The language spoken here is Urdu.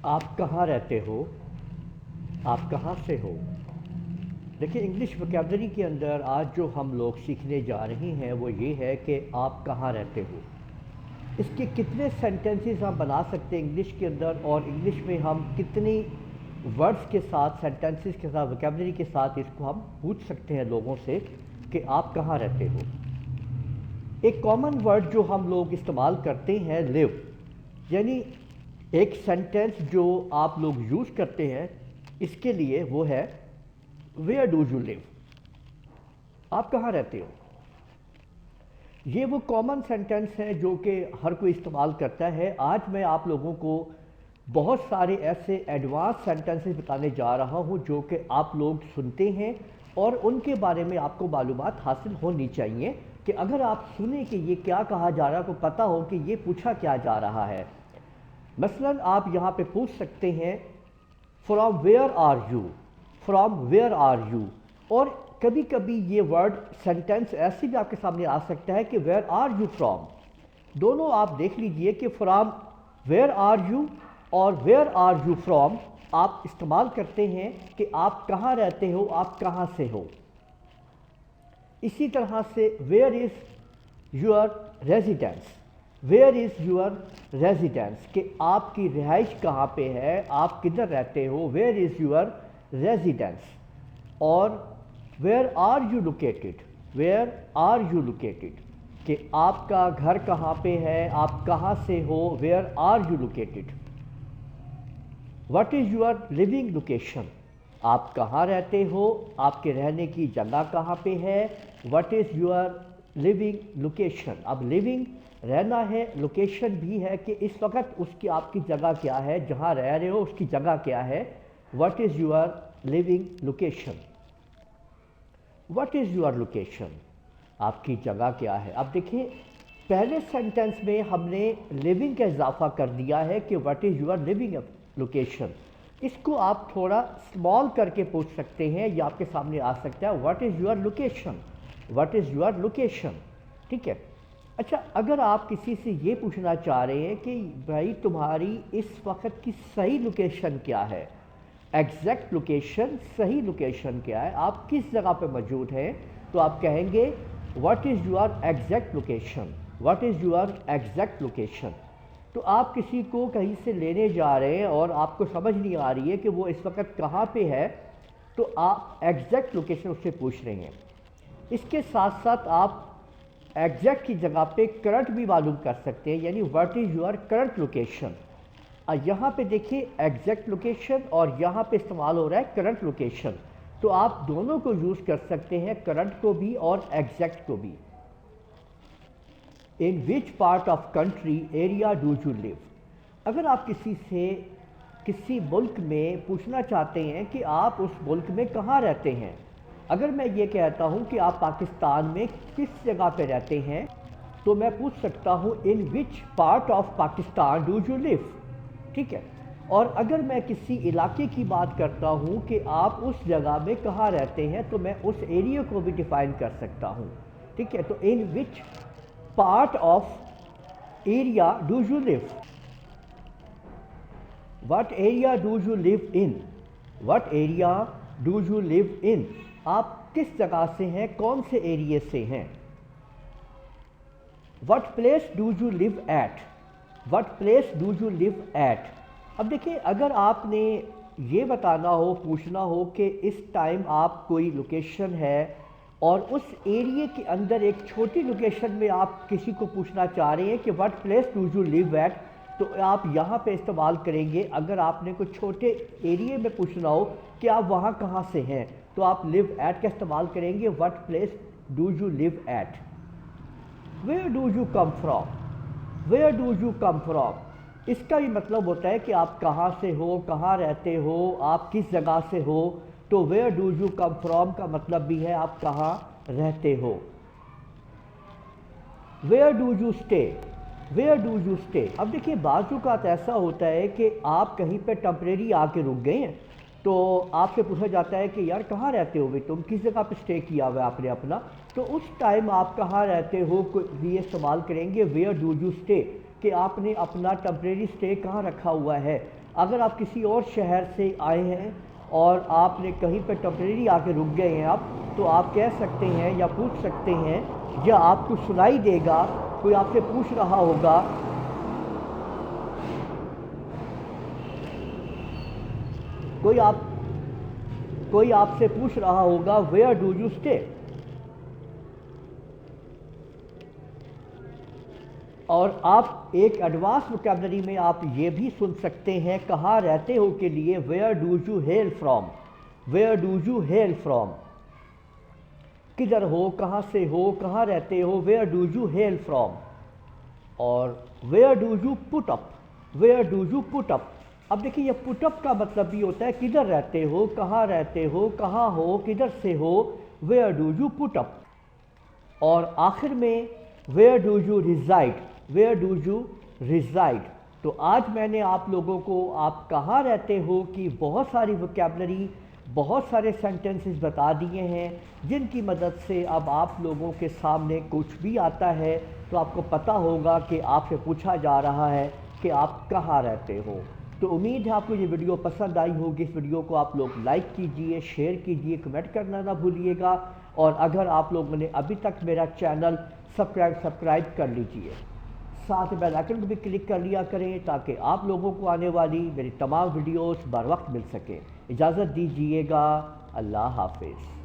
آپ کہاں رہتے ہو؟ آپ کہاں سے ہو؟ دیکھیں، انگلش وکیبلری کے اندر آج جو ہم لوگ سیکھنے جا رہے ہیں وہ یہ ہے کہ آپ کہاں رہتے ہو۔ اس کے کتنے سینٹنسز ہم بنا سکتے ہیں انگلش کے اندر، اور انگلش میں ہم کتنی ورڈز کے ساتھ، سینٹنسز کے ساتھ، وکیبلری کے ساتھ اس کو ہم پوچھ سکتے ہیں لوگوں سے کہ آپ کہاں رہتے ہو۔ ایک کامن ورڈ جو ہم لوگ استعمال کرتے ہیں لیو، یعنی ایک سینٹنس جو آپ لوگ یوز کرتے ہیں اس کے لیے وہ ہے ویئر ڈو یو لیو، آپ کہاں رہتے ہو۔ یہ وہ کامن سینٹنس ہے جو کہ ہر کوئی استعمال کرتا ہے۔ آج میں آپ لوگوں کو بہت سارے ایسے ایڈوانس سینٹنسز بتانے جا رہا ہوں جو کہ آپ لوگ سنتے ہیں اور ان کے بارے میں آپ کو معلومات حاصل ہونی چاہیے کہ اگر آپ سنیں کہ یہ کیا کہا جا رہا ہے، کو پتہ ہو کہ یہ پوچھا کیا جا رہا ہے۔ مثلاً آپ یہاں پہ پوچھ سکتے ہیں from where are you, from where are you, اور کبھی کبھی یہ ورڈ سینٹنس ایسے بھی آپ کے سامنے آ سکتا ہے کہ ویئر آر یو فرام۔ دونوں آپ دیکھ لیجئے کہ فرام ویئر آر یو اور ویئر آر یو فرام آپ استعمال کرتے ہیں کہ آپ کہاں رہتے ہو، آپ کہاں سے ہو۔ اسی طرح سے where is your residence, where is your residence کہ آپ کی رہائش کہاں پہ ہے، آپ کدھر رہتے ہو، ویئر از یور ریزیڈنس۔ اور where are you located, where are you located کہ آپ کا گھر کہاں پہ ہے، آپ کہاں سے ہو، where are you located. What is your living location, آپ کہاں رہتے ہو، آپ کے رہنے کی جگہ کہاں پہ ہے۔ What is your living location, اب لیونگ رہنا ہے، لوکیشن بھی ہے کہ اس وقت اس کی آپ کی جگہ کیا ہے، جہاں رہ رہے ہو اس کی جگہ کیا ہے۔ What is your living location, what is your location, آپ کی جگہ کیا ہے۔ اب دیکھیں، پہلے سینٹنس میں ہم نے لیونگ کا اضافہ کر دیا ہے کہ what is your living location. اس کو آپ تھوڑا اسمال کر کے پوچھ سکتے ہیں، یہ آپ کے سامنے آ سکتا ہے what is your location, what is your location, ٹھیک ہے۔ اچھا، اگر آپ کسی سے یہ پوچھنا چاہ رہے ہیں کہ بھائی تمہاری اس وقت کی صحیح لوکیشن کیا ہے، ایگزیکٹ لوکیشن، صحیح لوکیشن کیا ہے، آپ کس جگہ پہ موجود ہیں، تو آپ کہیں گے what is your exact location, what is your exact location. تو آپ کسی کو کہیں سے لینے جا رہے ہیں اور آپ کو سمجھ نہیں آ رہی ہے کہ وہ اس وقت کہاں پہ ہے، تو آپ ایگزیکٹ لوکیشن اس سے پوچھ رہے ہیں۔ اس کے ساتھ ساتھ آپ ایگزیکٹ کی جگہ پہ کرنٹ بھی معلوم کر سکتے ہیں، یعنی what is your current location. یہاں پہ دیکھیے ایگزیکٹ لوکیشن اور یہاں پہ استعمال ہو رہا ہے کرنٹ لوکیشن، تو آپ دونوں کو یوز کر سکتے ہیں، کرنٹ کو بھی اور ایگزیکٹ کو بھی۔ In which part of country area do you live, اگر آپ کسی سے کسی ملک میں پوچھنا چاہتے ہیں کہ آپ اس ملک میں کہاں رہتے ہیں، اگر میں یہ کہتا ہوں کہ آپ پاکستان میں کس جگہ پہ رہتے ہیں، تو میں پوچھ سکتا ہوں in which part of Pakistan do you live, ٹھیک ہے۔ اور اگر میں کسی علاقے کی بات کرتا ہوں کہ آپ اس جگہ میں کہاں رہتے ہیں، تو میں اس ایریا کو بھی ڈیفائن کر سکتا ہوں، ٹھیک ہے۔ تو in which part of area do you live, what area do you live in, what area do you live in, آپ کس جگہ سے ہیں، کون سے ایریے سے ہیں۔ What place do you live at, what place do you live at. اب دیکھیں، اگر آپ نے یہ بتانا ہو، پوچھنا ہو کہ اس ٹائم آپ کوئی لوکیشن ہے اور اس ایریے کے اندر ایک چھوٹی لوکیشن میں آپ کسی کو پوچھنا چاہ رہے ہیں کہ what place do you live at, تو آپ یہاں پہ استعمال کریں گے۔ اگر آپ نے کوئی چھوٹے ایریے میں پوچھنا ہو کہ آپ وہاں کہاں سے ہیں، تو آپ لیو ایٹ کا استعمال کریں گے، what place do you live at. Where do you come from, where do you come from, اس کا بھی مطلب ہوتا ہے کہ آپ کہاں سے ہو، کہاں رہتے ہو، آپ کس جگہ سے ہو۔ تو where do you come from کا مطلب بھی ہے آپ کہاں رہتے ہو۔ Where do you stay, where do you stay. اب دیکھیے، بعض اوقات ایسا ہوتا ہے کہ آپ کہیں پہ ٹمپریری آ کے رک گئے ہیں، تو آپ سے پوچھا جاتا ہے کہ یار کہاں رہتے ہو، تم کس جگہ پہ اسٹے کیا ہوا ہے آپ نے اپنا، تو اس ٹائم آپ کہاں رہتے ہو یہ استعمال کریں گے، ویئر ڈو یو اسٹے، کہ آپ نے اپنا ٹمپریری اسٹے کہاں رکھا ہوا ہے۔ اگر آپ کسی اور شہر سے آئے ہیں اور آپ نے کہیں پہ ٹیمپریری آ کے رک گئے ہیں آپ، تو آپ کہہ سکتے ہیں یا پوچھ سکتے ہیں، یا آپ کو سنائی دے گا، کوئی آپ سے پوچھ رہا ہوگا، کوئی آپ سے پوچھ رہا ہوگا ویئر ڈو یو اسٹے، اور آپ ایک ایڈوانس ووکیبلری میں آپ یہ بھی سن سکتے ہیں کہاں رہتے ہو کے لیے where do you hail from, where do you hail from, کدھر ہو، کہاں سے ہو، کہاں رہتے ہو، where do you hail from, اور where do you put up, where do you put up. اب دیکھیے یہ پٹ اپ کا مطلب بھی ہوتا ہے کدھر رہتے ہو، کہاں رہتے ہو، کہاں ہو، کدھر سے ہو، ویئر ڈو یو پٹ اپ، اور آخر میں where do you reside, where do you reside. تو آج میں نے آپ لوگوں کو آپ کہاں رہتے ہو کی بہت ساری ووکیبلری، بہت سارے سینٹنسز بتا دیے ہیں، جن کی مدد سے اب آپ لوگوں کے سامنے کچھ بھی آتا ہے تو آپ کو پتہ ہوگا کہ آپ سے پوچھا جا رہا ہے کہ آپ کہاں رہتے ہو۔ تو امید ہے آپ کو یہ ویڈیو پسند آئی ہوگی، اس ویڈیو کو آپ لوگ لائک کیجئے، شیئر کیجئے، کمنٹ کرنا نہ بھولیے گا، اور اگر آپ لوگوں نے ابھی تک میرا چینل سبسکرائب کر لیجئے، ساتھ بیل آئیکن کو بھی کلک کر لیا کریں تاکہ آپ لوگوں کو آنے والی میری تمام ویڈیوز بر وقت مل سکیں۔ اجازت دیجئے گا، اللہ حافظ۔